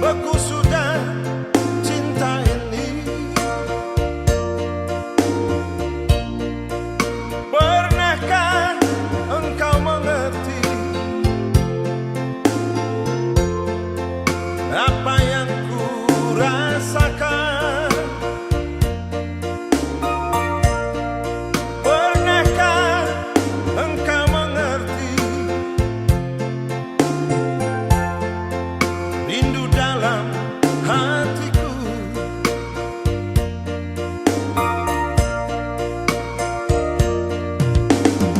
beku sudah cinta ini. Pernahkah engkau mengerti apa yang ku rasakan? Pernahkah engkau mengerti rindu dalam hatiku?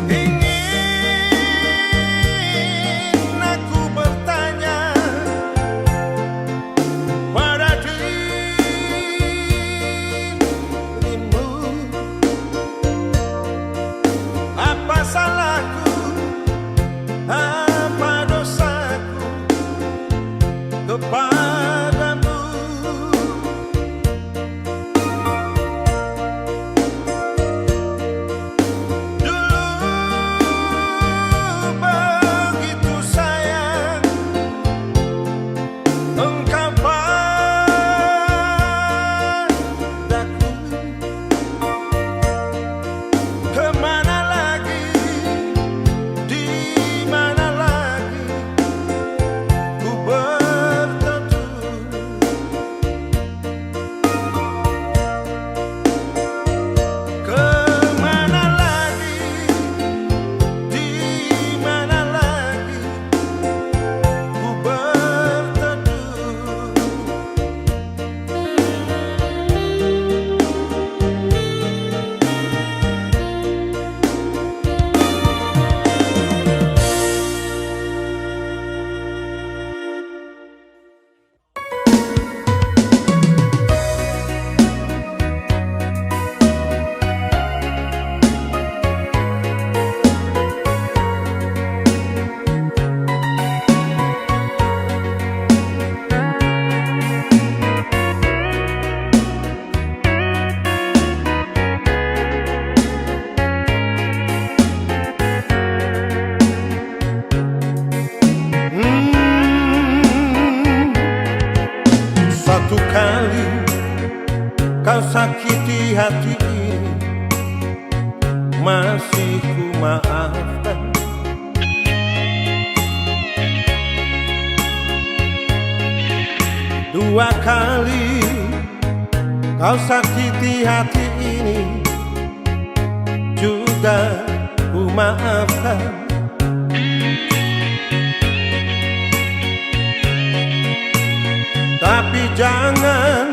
Ingin aku bertanya pada dirimu, apa salahku, apa dosaku kepadamu? Dulu begitu sayang engkau padaku. Kemana lagi, di mana lagi ku berteduh? Kemana lagi, di mana lagi ku berteduh? Satu kali kau sakiti hati ini, masih ku maafkan. Dua kali kau sakiti hati ini, juga ku maafkan. Tapi jangan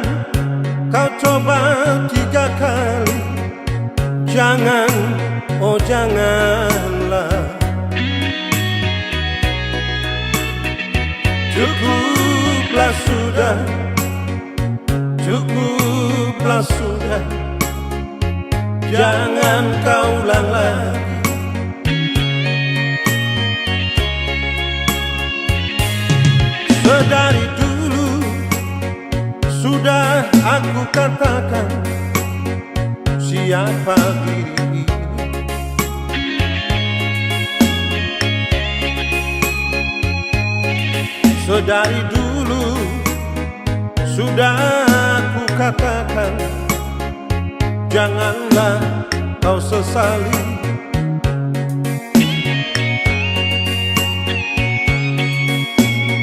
kau coba tiga kali. Jangan, oh janganlah. Cukuplah sudah, cukuplah sudah. Jangan kau ulang lagi. Sedari dulu sudah aku katakan siapa diri ini. Sedari dulu sudah aku katakan, janganlah kau sesali.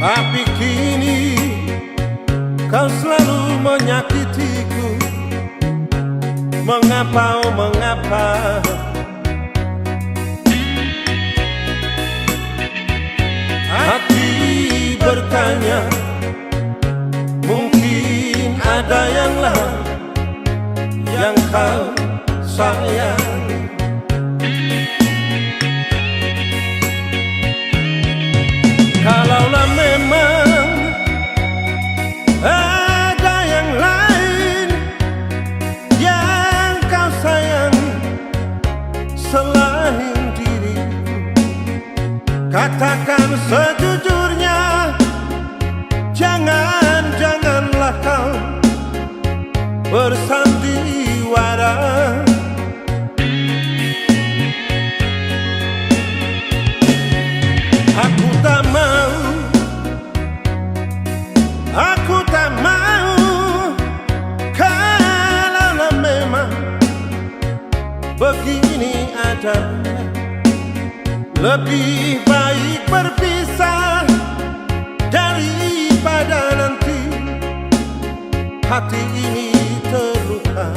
Tapi kini kau selalu menyakitiku. Mengapa, oh mengapa? Hati bertanya, mungkin ada yang lain yang kau sayangi. Kalaulah memang ada yang lain yang kau sayang selain diriku, katakan sejujurnya. Janganlah kau bersandiwara. Aku tak mau Aku tak mau kalau memang begini adanya. Lebih baik berpisah daripada nanti hati ini terluka.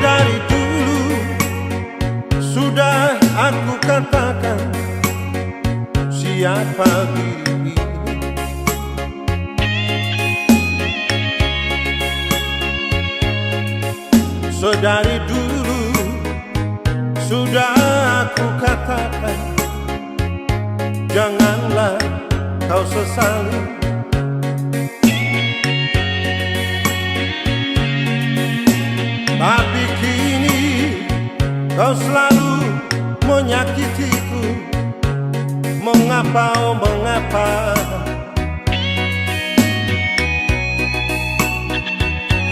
Dari dulu sudah aku katakan siapa diri ini. Sedari dulu sudah aku katakan, janganlah kau sesali. Tapi kini kau selalu menyakitiku. Mengapa, oh mengapa?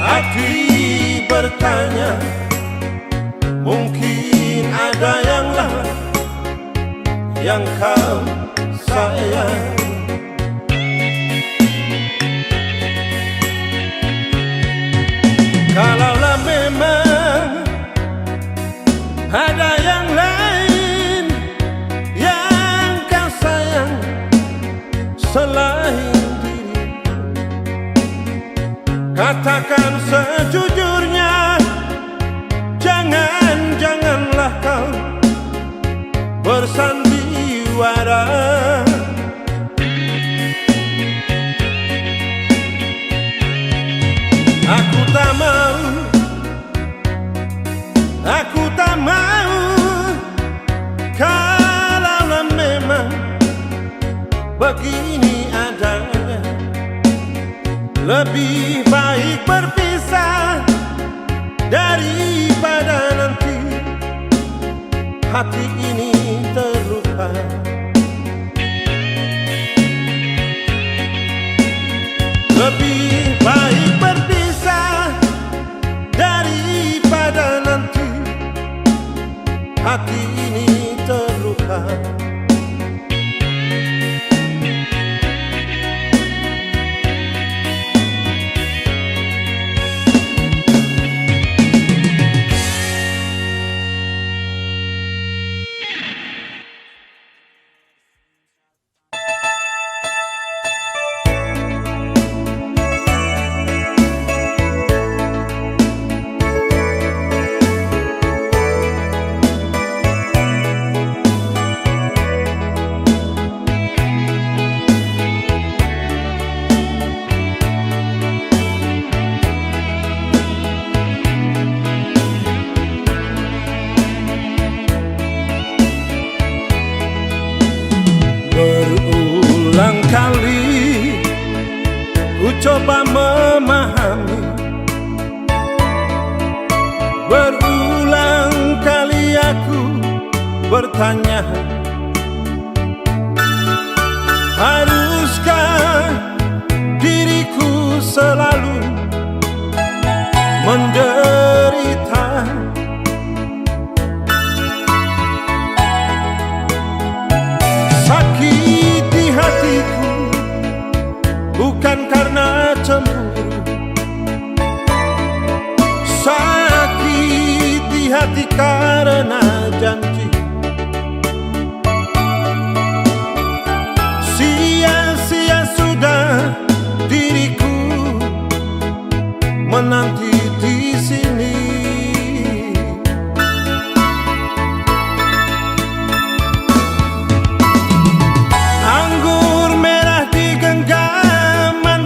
Hati bertanya, mungkin ada yang lain yang kau sayang. Kalaulah memang ada yang lain yang kau sayang selain diri, katakan sejujurnya. Janganlah kau bersandiwara. Aku tak mau kalau memang begini adanya. Lebih baik berpisah daripada nanti hati ini terluka. Lebih baik berpisah daripada nanti hati ini terluka. Berulang kali ku coba memahami, berulang kali aku bertanya, haruskah diriku selalu menderita? Sakiti hatiku bukan karena cemburu, sakiti hati karena janji. Sia-sia sudah diriku menanti di sini. Anggur merah di genggaman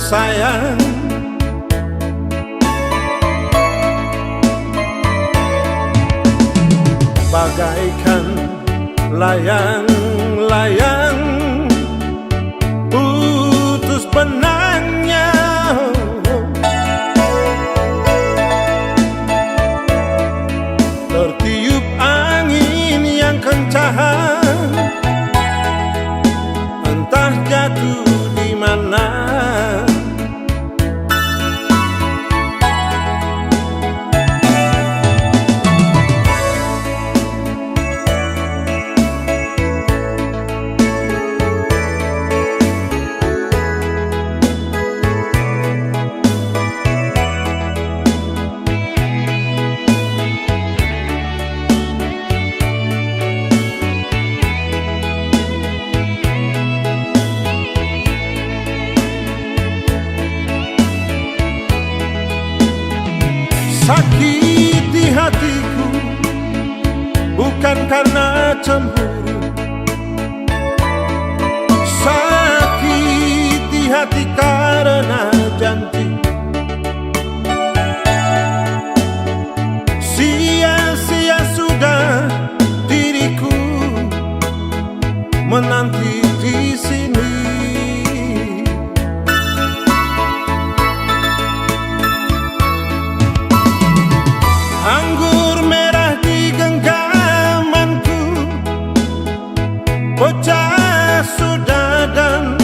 sayang, bagaikan layang-layang putus benangnya, tertiup angin yang kencang, entah jatuh di mana. Sakiti hatiku bukan karena cemburu, sakiti hati karena janji. Sia-sia sudah diriku menanti di sini. Anggur merah di genggamanku pecah sudah dan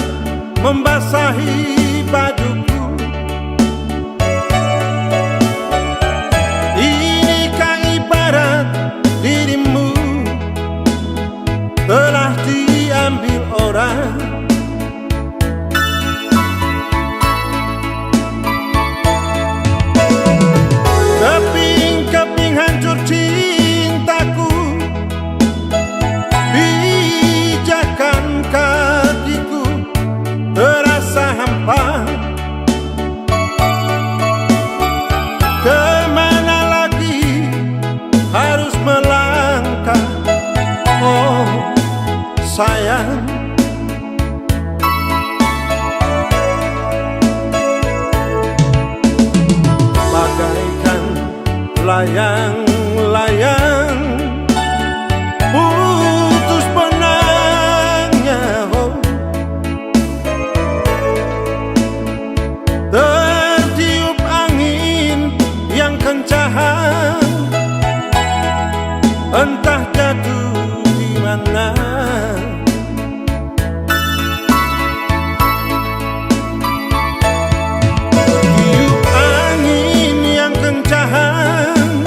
membasahi bajuku. Inikah ibarat dirimu telah diambil orang? Keping hancur cintaku, pijakan kakiku terasa hampa. Kemana lagi harus melangkah, oh sayang. Bagaikan layang-layang putus benangnya, oh. Tertiup angin yang kencang, entah jatuh di mana. Tertiup angin yang kencang,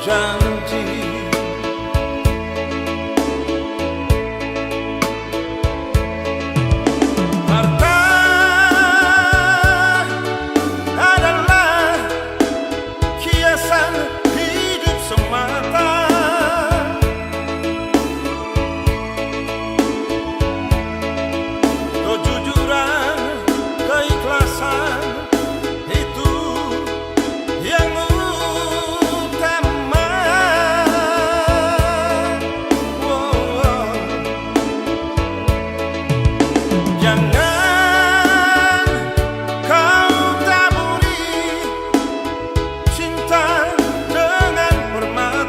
janji. Harta adalah kiasan hidup semata. Kejujuran, keikhlasan itu yang utama. Jangan kau taburi cinta dengan permata.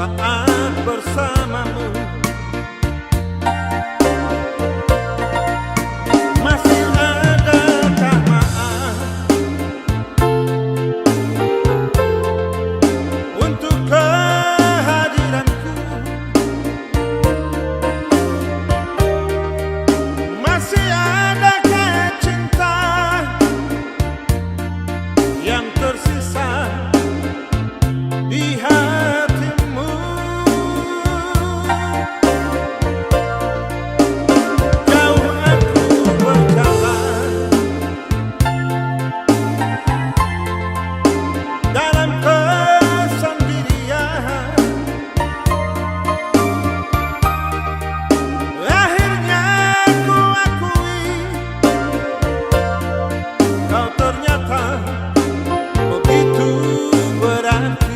saat bersamamu. Masih adakah maaf untuk kehadiranku? Masih adakah cinta yang tersisa di hatimu? Jauh aku berjalan dalam kesendirian, akhirnya ku akui kau ternyata begitu berarti.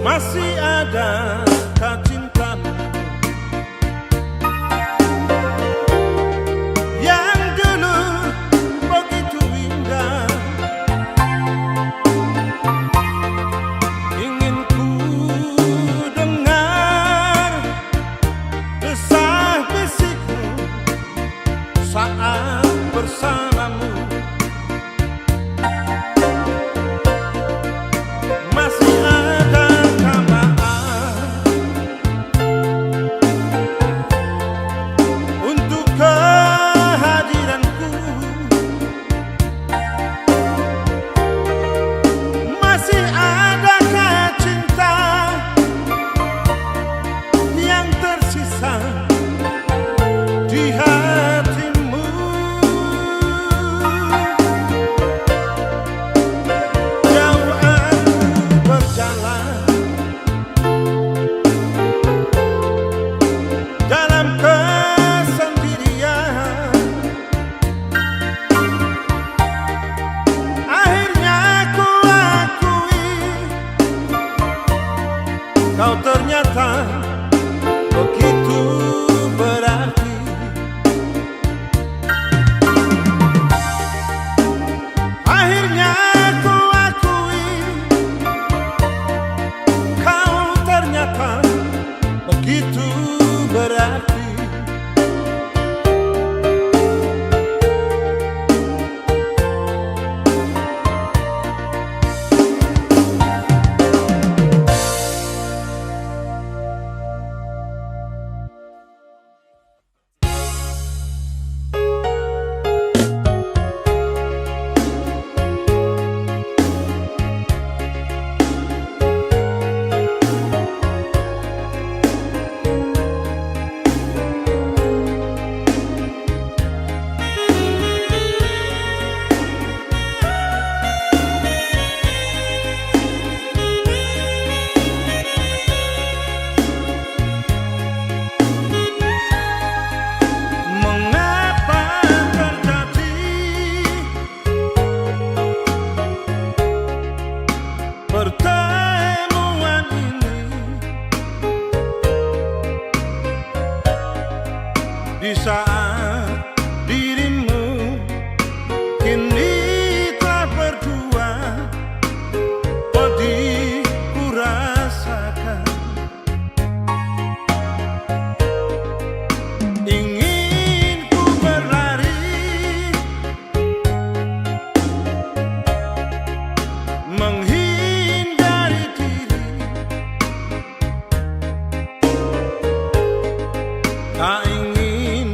Masih adakah cintamu yang dulu begitu indah? Ingin ku dengar desah-desikmu saat bersamamu. Masih adakah maaf untuk kehadiranku? Masih adakah cinta yang tersisa di hatimu? Jauh aku berjalan dalam kesendirian, akhirnya ku akui kau ternyata begitu berarti. Akhirnya ku akui kau ternyata begitu berarti. Mengapa terjadi pertemuan ini di saat dirimu kini telah berdua? Pedih ku rasakan, ingin ku berlari menghindari diri, tak ingin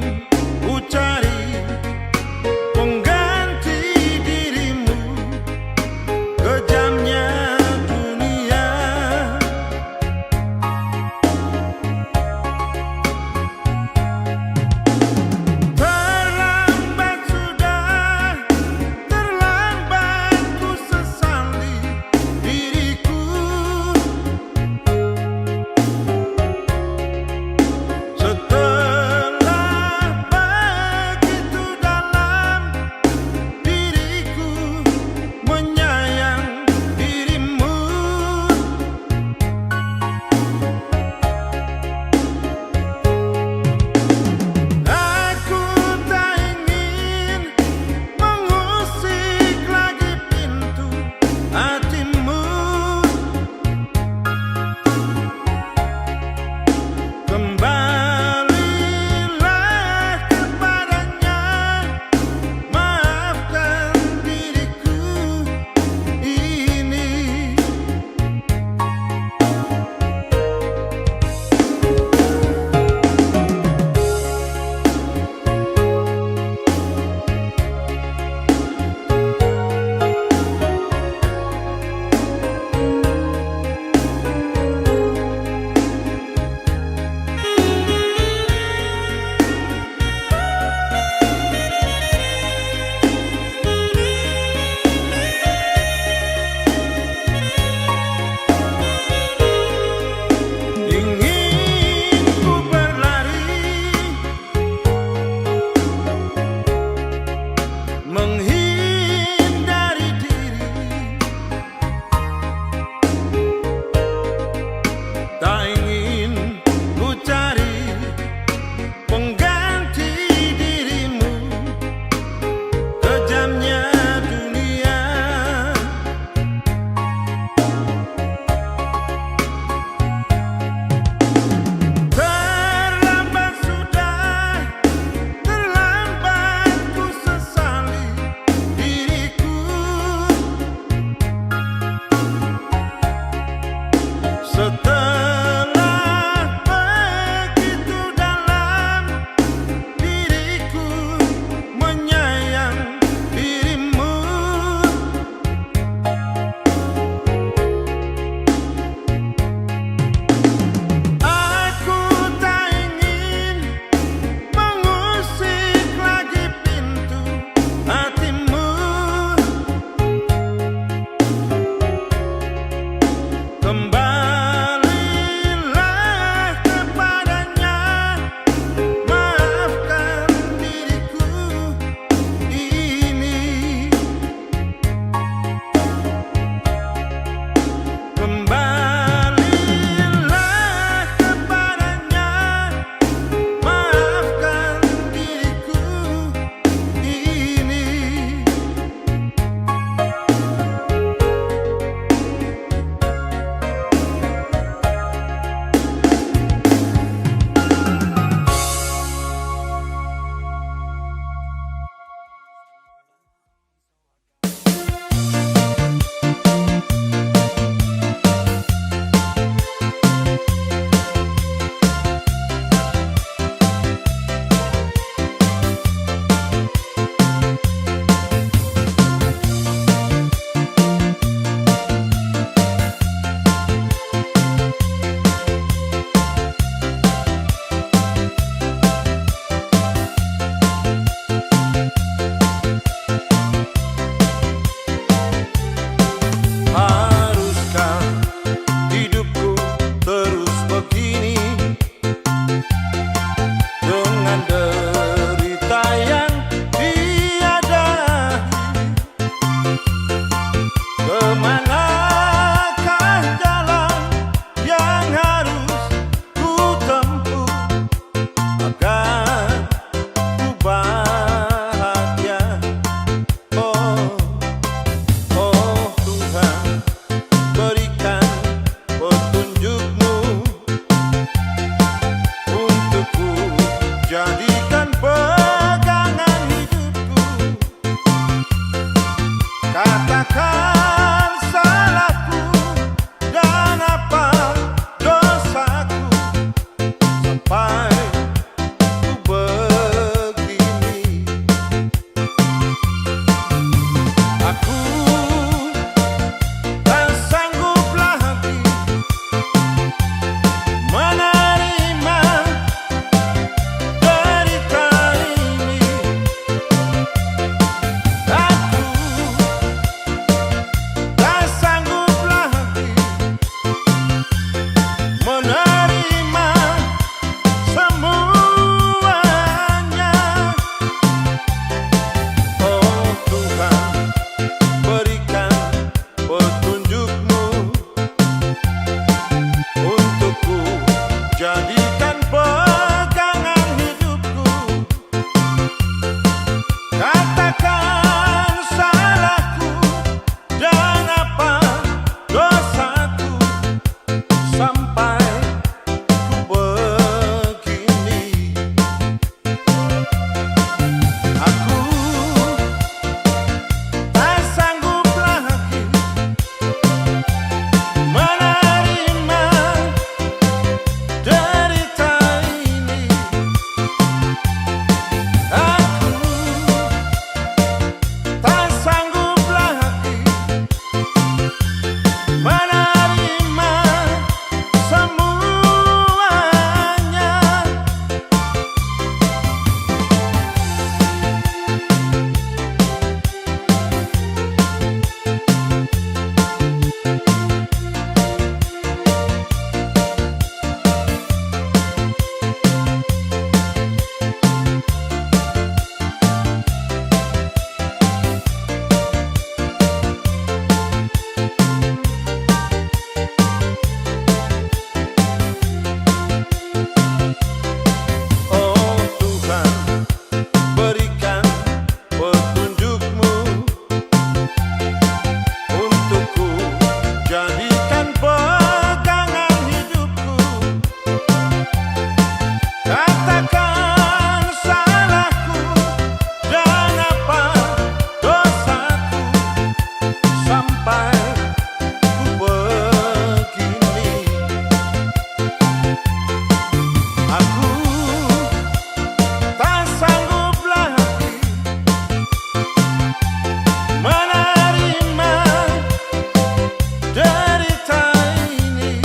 derita ini.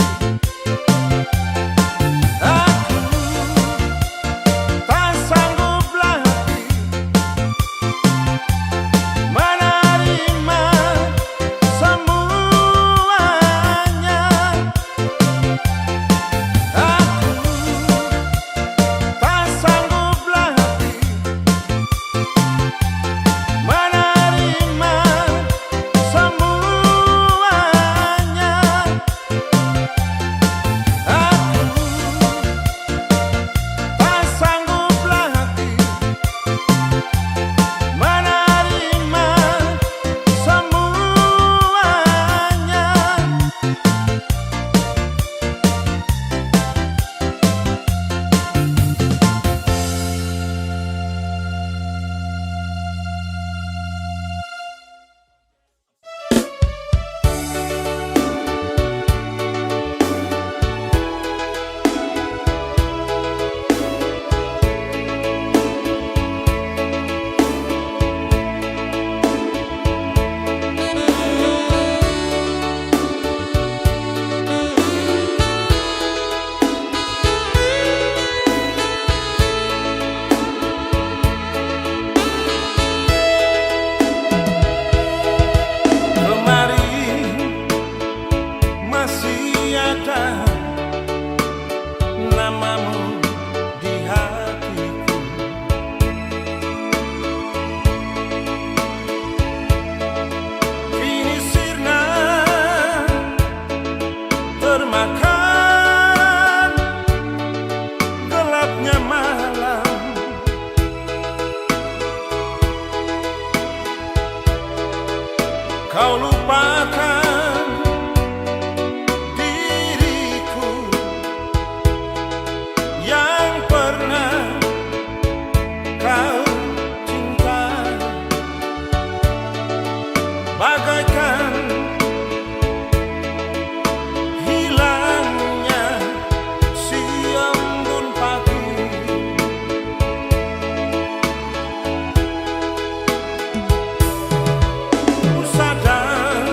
Aku tak sanggup lagi menerima semuanya. Aku tak sanggup lagi menerima semuanya. Aku tak sanggup lagi menerima semuanya. Kemarin masih ada namamu di hatiku. Kini sirna termakan gelapnya malam. Kau lupakan diriku yang pernah kau cinta. Bagaikan hilangnya si embun pagi. Ku sadar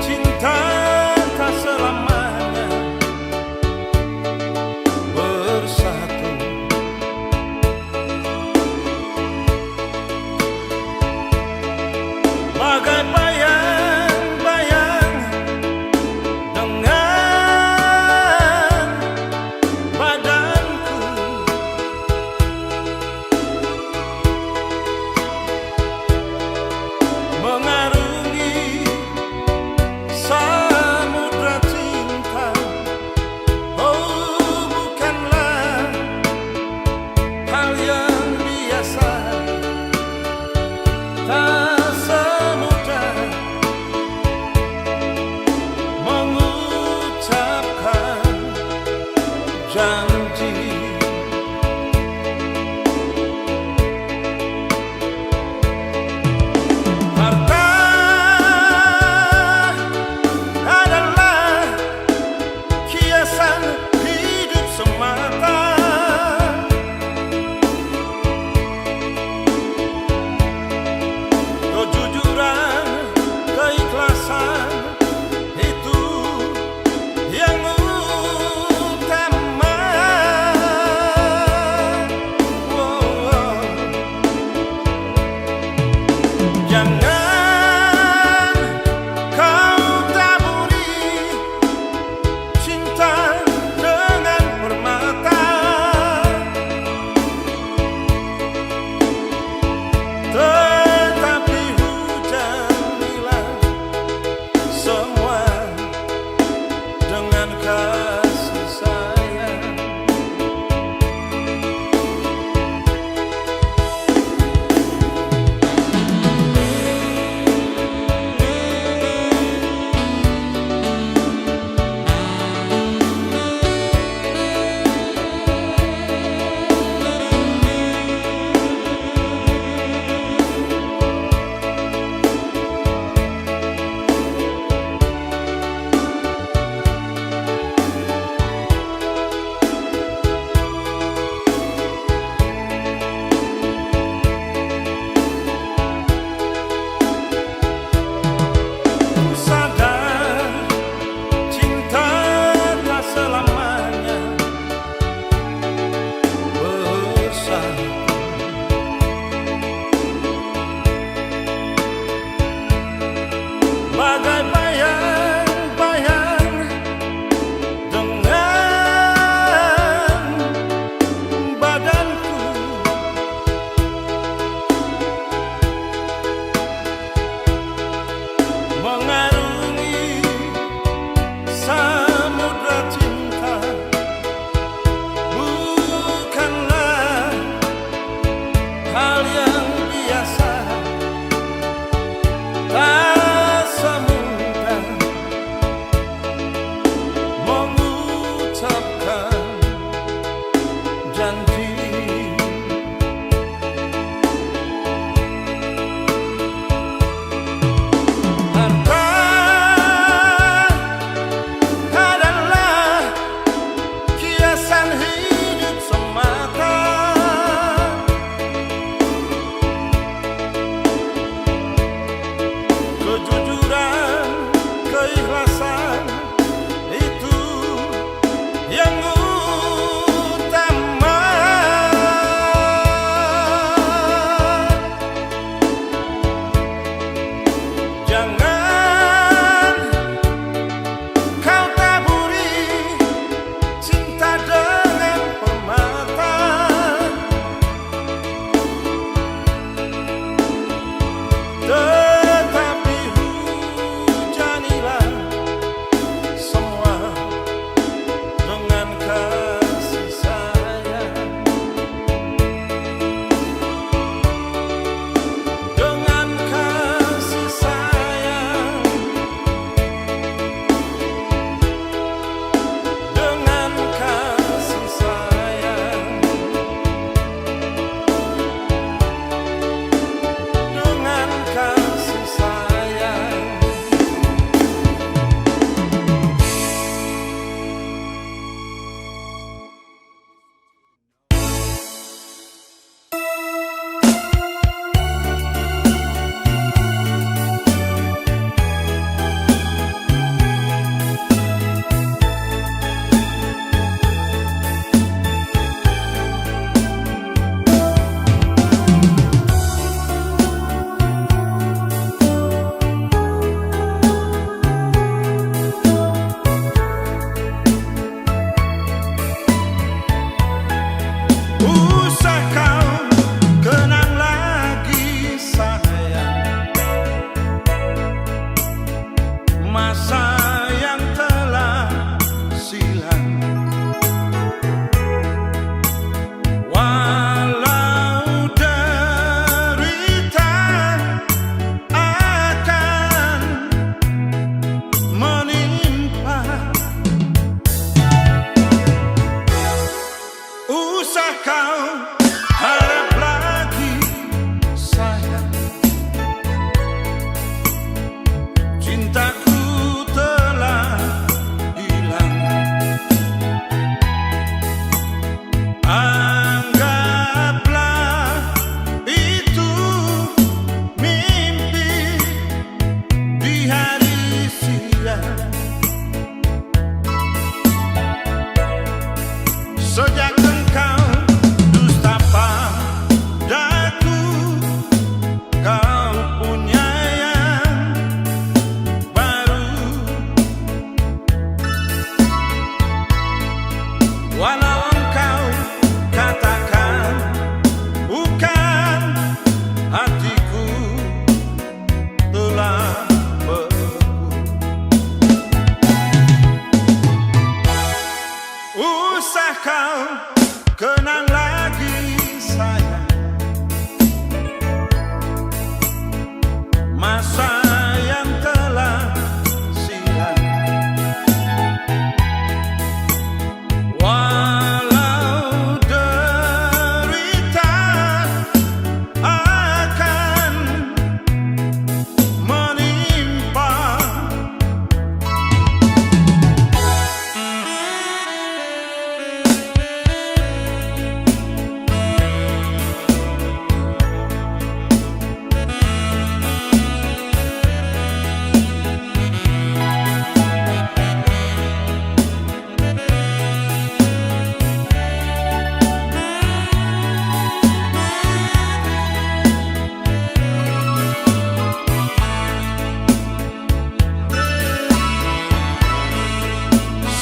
cinta tak selamanya bersatu. Bagai bayang-bayang dengan badanku. Mengarungi samudra cinta. Oh, bukanlah hal yang biasa. Tak semudah mengucapkan janji. Harta adalah kiasan hidup semata. Kejujuran, keikhlasan itu yang utama.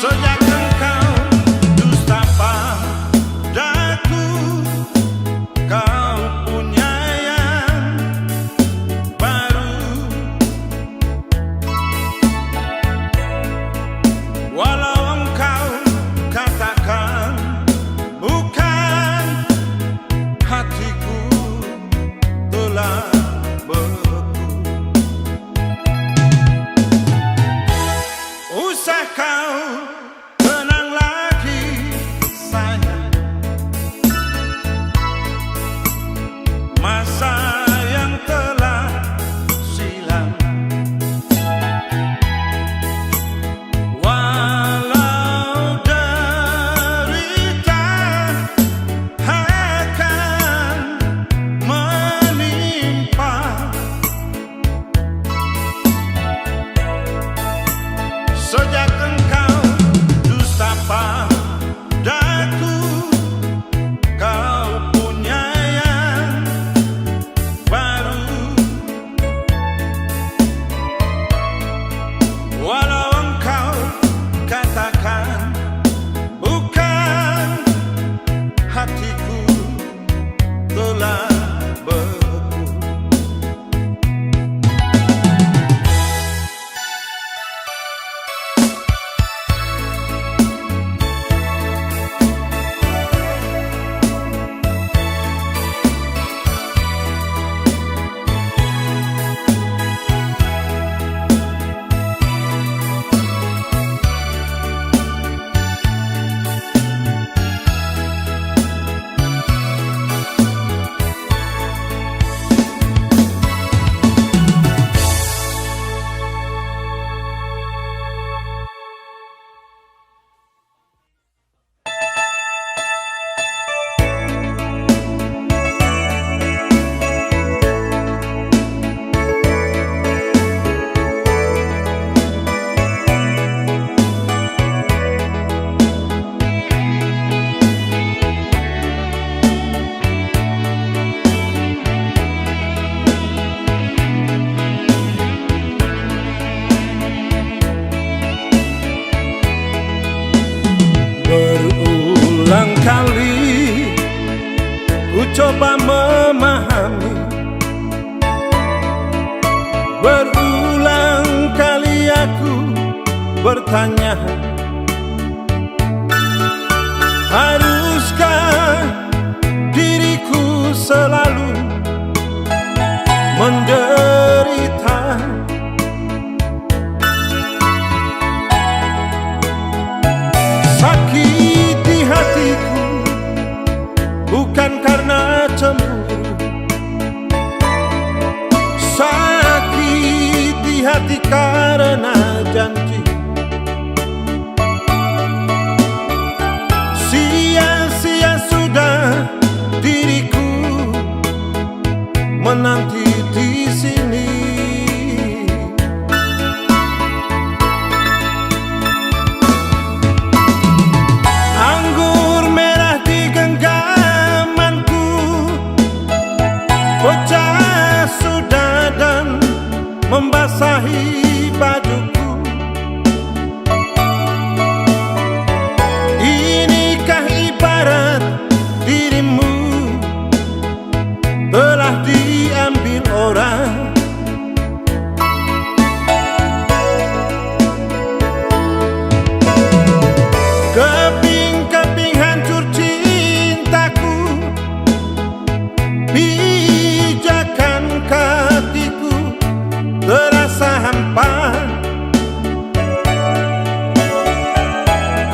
Sejak engkau dusta padaku, kau punya yang baru. Walau engkau katakan bukan, hatiku telah beku. Usah kau tenang lagi sayang, masa yang telah silam. Walau derita akan menimpa, sejak engkau dusta padaku, kau punya yang baru. Walau engkau katakan bukan, hatiku telah beku. Berulang kali ku coba memahami, berulang kali aku bertanya, haruskah diriku selalu menderita? Sakiti hatiku bukan karena cemburu, sakiti hati karena janji. Sia-sia sudah diriku menanti di sini. Anggur merah di genggamanku pecah sudah dan membasahi bajuku. Inikah ibarat dirimu telah diambil orang? Keping-keping hancur cintaku, pijakan kakiku terasa hampa.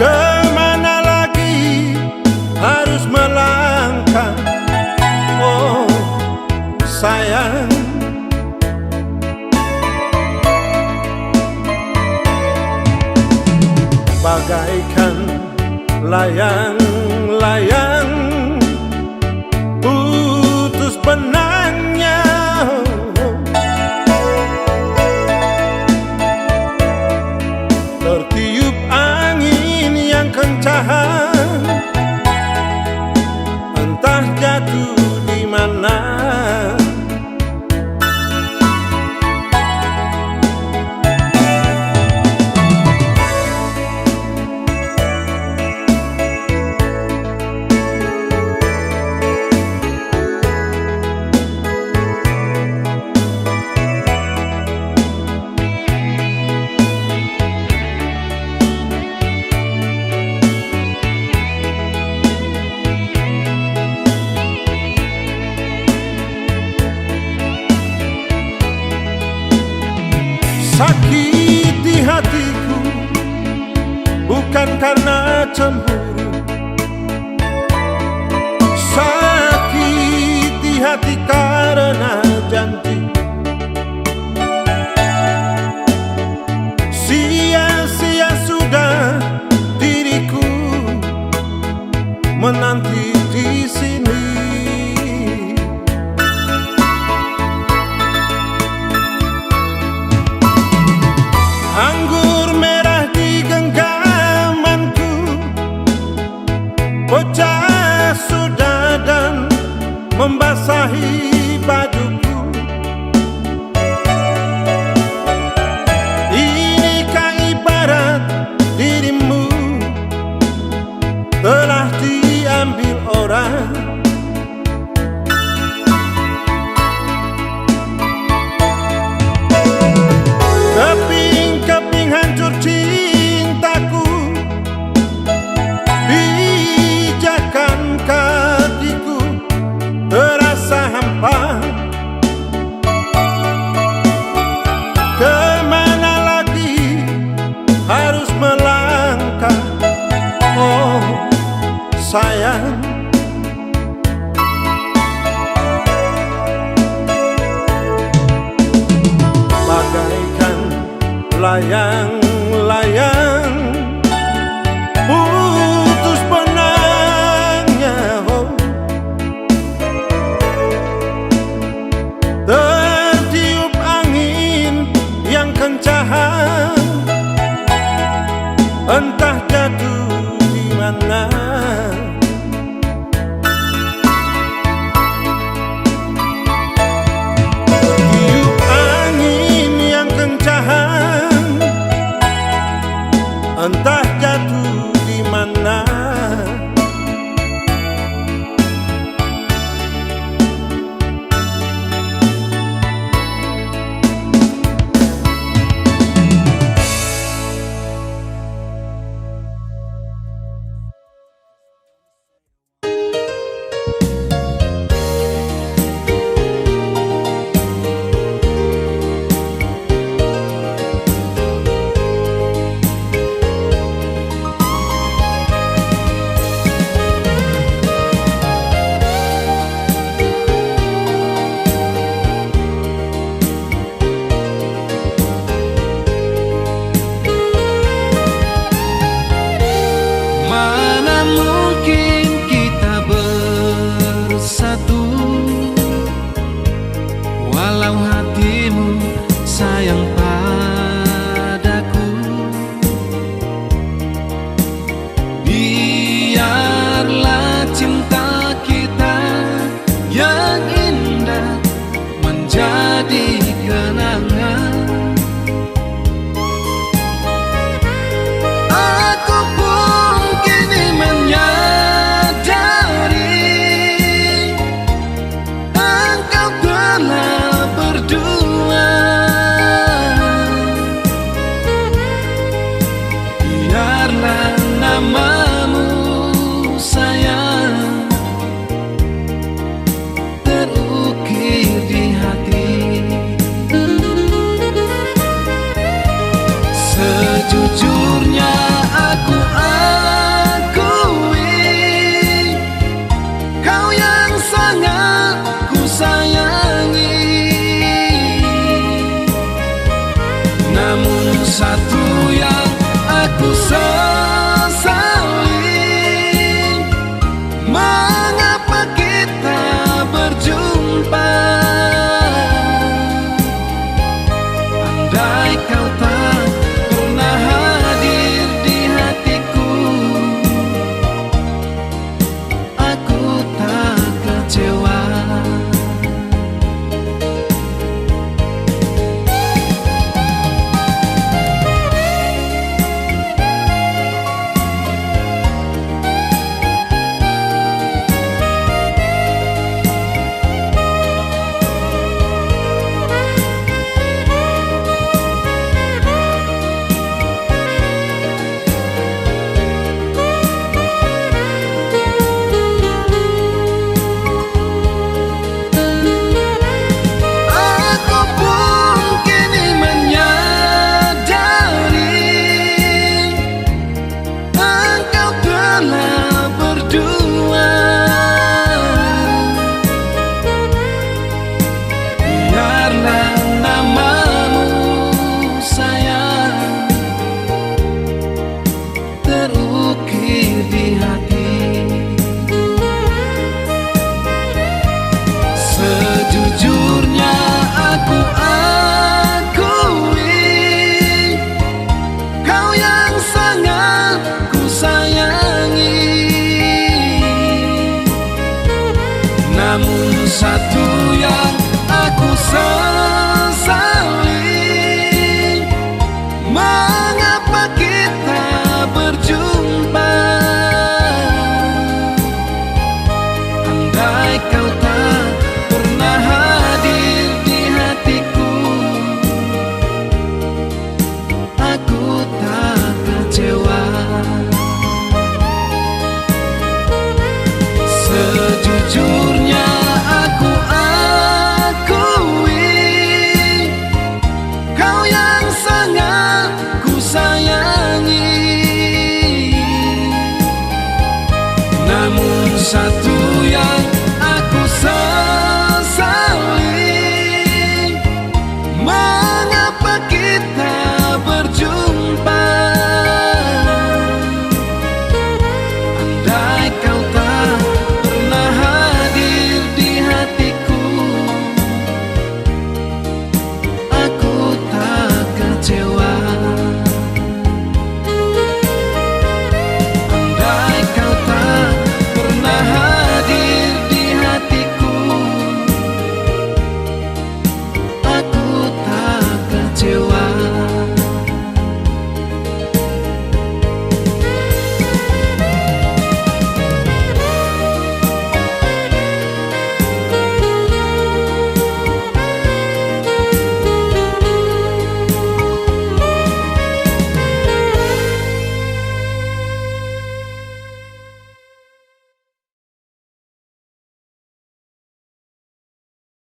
Kemana lagi harus melangkah, oh sayang. Bagaikan layang-layang putus benangnya, tertiup angin yang kencang, entah jatuh di mana. bukan karena cemburu, sakit di hati karena janji. Sia-sia sudah diriku menanti di sini. Anggur merah di genggamanku, bocah sudah dan membasahi bajuku. Inikah ibarat dirimu telah diambil orang? Keping-keping hancur cintaku, pijakan kakiku terasa hampa. Kemana lagi harus melangkah, oh sayang. Bagaikan layang-layang putus benangnya, oh. Tertiup angin yang kencang, entah jatuh di mana. Tiup angin yang kencang, entah jatuh di mana. Walau hatimu sayang padaku, biarlah cinta kita yang indah menjadi kenangan. Aku pun kini menyadari engkau telah berdua. Biarlah namamu sayang terukir di hati. Sejujurnya aku akui, kau yang sangat ku sayangi. Namun satu yang aku sesali, satu yang aku sesali, mengapa kita berjumpa? Andai kau tak pernah hadir di hatiku, aku tak kecewa. Sejujurnya aku akui, kau yang sangat ku sayangi. Namun satu yang